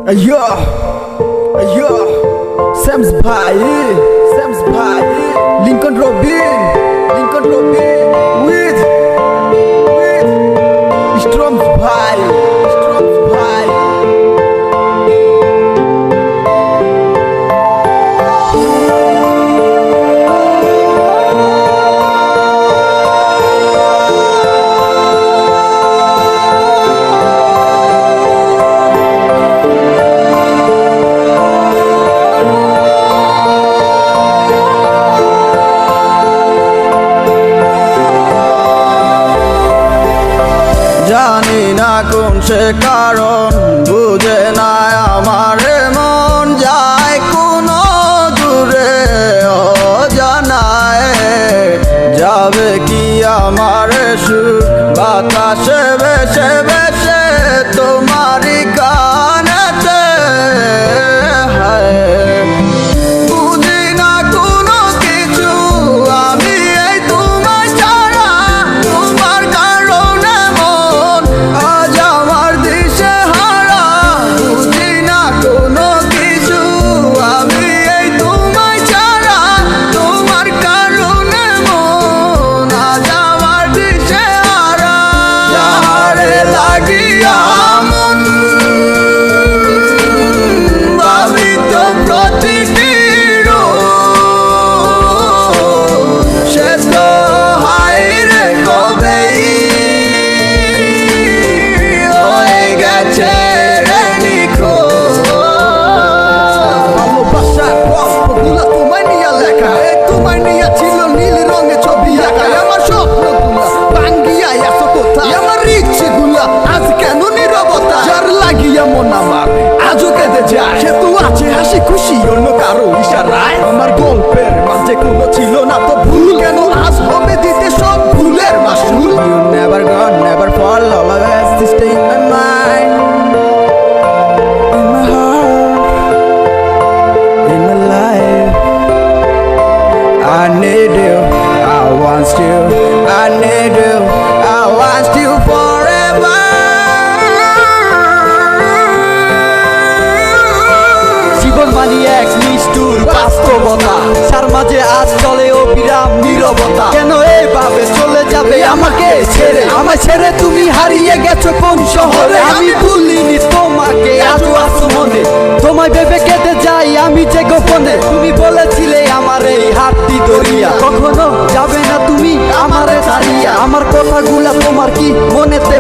Ayo, ayo, Sams bhai, Lincoln Robin, with Stroms bhai. জানি না কোন সে কারণ বুঝে না আমার মন যায় কোনো দূরে অজানায় যাবে কি আমার সুর বাতাসে ভেসে ভেসে তোমারই গানেতে বুঝি না কোনো কিছু আমি এই তোমায় ছাড়া তোমার কারণে মন আজ আমার দিশে হারা বুঝি না কোনো কিছু আমি এই তোমায় ছাড়া তোমার কারণে মন আজ আমার দিশে হারা যাহারে লাগিয়া মন ভাবিত প্রতিটি সে তো হাইরে কবেই হয়ে গেছে রে নিখোঁজ। ভালোবাসার গল্পগুলো তোমায় নিয়ে লেখা তোমায় নিয়ে ছিল নীল রঙে ছবি আঁকা আমার স্বপ্নগুলো ভাঙ্গিয়া আসো কোথায় আমার ইচ্ছেগুলো আজ কেন নীরবতা যার লাগিয়া মন আমার আজও কেঁদে যায় সে তো আছে হাসি খুশি অন্য কারো ইশারায় আমার গল্পের মাঝে কোনো ছিল না তো ভুল কেন আজ হবে দিতে সব ভুলের মাসুল You never gone, never fall, always to stay in my mind, in my heart, in my life. I need you, I want you, I need you, I want you forever. জীবন মানি এক নিষ্ঠুর বাস্তবতা তার মাঝে আজ চলে অবিরাম নীরবতা কেন এইভাবে চলে যাবে আমাকে ছেড়ে আমায় ছেড়ে তুমি হারিয়ে গেছো কোন শহরে আমি ভুলিনি তোমাকে আজও আছো মনে তোমায় ভেবে কেটে যাই আমি যে গোপনে তুমি বলেছিলে আমার এই হাতটি দরিয়া কখনো যাবে না তুমি আমারে ছাড়িয়া আমার কথাগুলা তোমার কি মনেতে